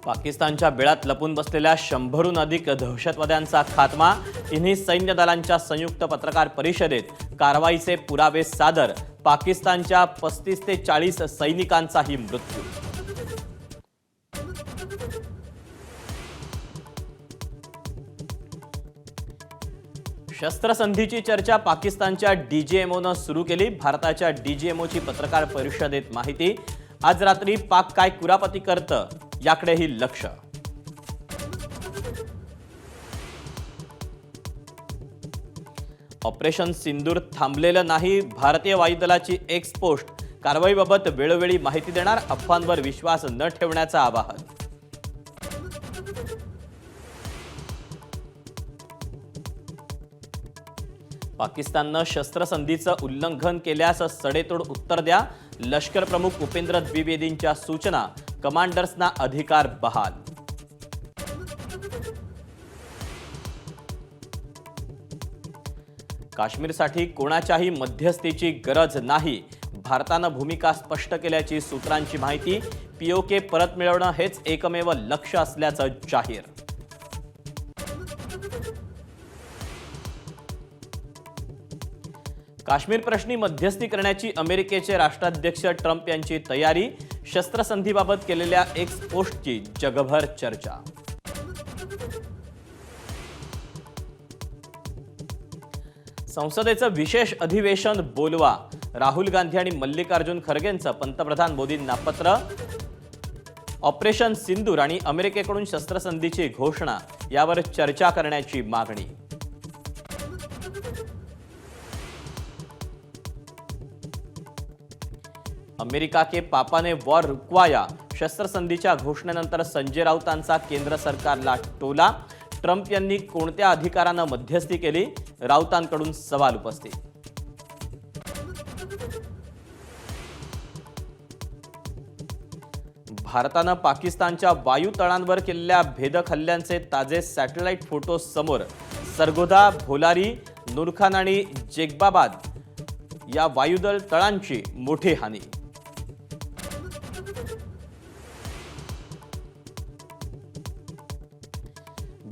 पाकिस्तानच्या बिळात लपून बसलेल्या 100हून अधिक दहशतवाद्यांचा खात्मा. तिन्ही सैन्य दलांच्या संयुक्त पत्रकार परिषदेत कारवाईचे पुरावे सादर. पाकिस्तानच्या 35 ते 40 सैनिकांचाही मृत्यू. शस्त्रसंधीची चर्चा पाकिस्तानच्या डीजीएमओनं सुरू केली. भारताच्या डीजीएमओची पत्रकार परिषदेत माहिती. आज रात्री पाक काय कुरापती करतं याकडेही लक्ष. ऑपरेशन सिंदूर थांबलेलं नाही. भारतीय वायुदलाची एक्स पोस्ट. कारवाईबाबत वेळोवेळी माहिती देणार. अफवांवर विश्वास न ठेवण्याचं आवाहन. पाकिस्ताननं शस्त्रसंधीचं उल्लंघन केल्यास सडेतोड उत्तर द्या. लष्कर प्रमुख उपेंद्र द्विवेदींच्या सूचना. कमांडर्सना अधिकार बहाल. काश्मीरसाठी कोणाच्याही मध्यस्थीची गरज नाही. भारतानं भूमिका स्पष्ट केल्याची सूत्रांची माहिती. पीओके परत मिळवणं हेच एकमेव लक्ष्य असल्याचं जाहीर. काश्मीर प्रश्नी मध्यस्थी करण्याची अमेरिकेचे राष्ट्राध्यक्ष ट्रम्प यांची तयारी. शस्त्रसंधीबाबत केलेल्या एक्स पोस्टची जगभर चर्चा. संसदेचं विशेष अधिवेशन बोलवा. राहुल गांधी आणि मल्लिकार्जुन खरगेंचं पंतप्रधान मोदींना पत्र. ऑपरेशन सिंदूर आणि अमेरिकेकडून शस्त्रसंधीची घोषणा यावर चर्चा करण्याची मागणी. अमेरिका के पापा ने वॉर रुकवाया. शस्त्रसंधीच्या घोषणेनंतर संजय राऊतांचा केंद्र सरकारला टोला. ट्रम्प यांनी कोणत्या अधिकारानं मध्यस्थी केली? राऊतांकडून सवाल उपस्थित. भारतानं पाकिस्तानच्या वायुतळांवर केलेल्या भेदक हल्ल्यांचे ताजे सॅटेलाइट फोटो समोर. सरगोधा, भोलारी, नूरखान आणि जेगबाबाद या वायुदल तळांची मोठी हानी.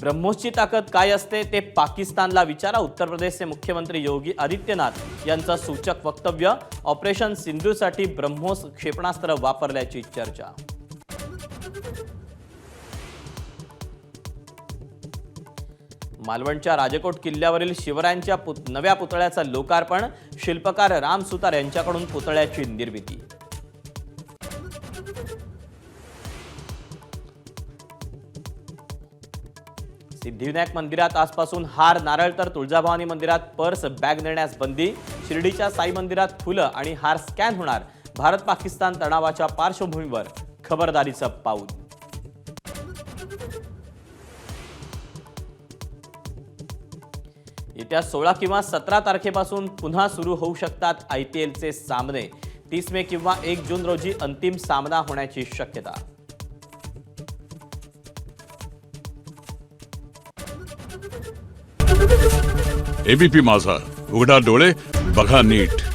ब्रह्मोसची ताकद काय असते ते पाकिस्तानला विचारा. उत्तर प्रदेशचे मुख्यमंत्री योगी आदित्यनाथ यांचं सूचक वक्तव्य. ऑपरेशन सिंधूसाठी ब्रह्मोस क्षेपणास्त्र वापरल्याची चर्चा. मालवणच्या राजकोट किल्ल्यावरील शिवरायांच्या नव्या पुतळ्याचं लोकार्पण. शिल्पकार राम सुतार यांच्याकडून पुतळ्याची निर्मिती. सिद्धिविनायक मंदिरात आजपासून हार, नारळ तर तुळजाभवानी मंदिरात पर्स, बॅग नेण्यास बंदी. शिर्डीच्या साई मंदिरात फुलं आणि हार स्कॅन होणार. भारत पाकिस्तान तणावाच्या पार्श्वभूमीवर खबरदारीचं पाऊल. येत्या 16 किंवा 17 तारखेपासून पुन्हा सुरू होऊ शकतात IPLचे सामने. 30 मे किंवा 1 जून रोजी अंतिम सामना होण्याची शक्यता. ABP माझा, उघडा डोळे बघा नीट.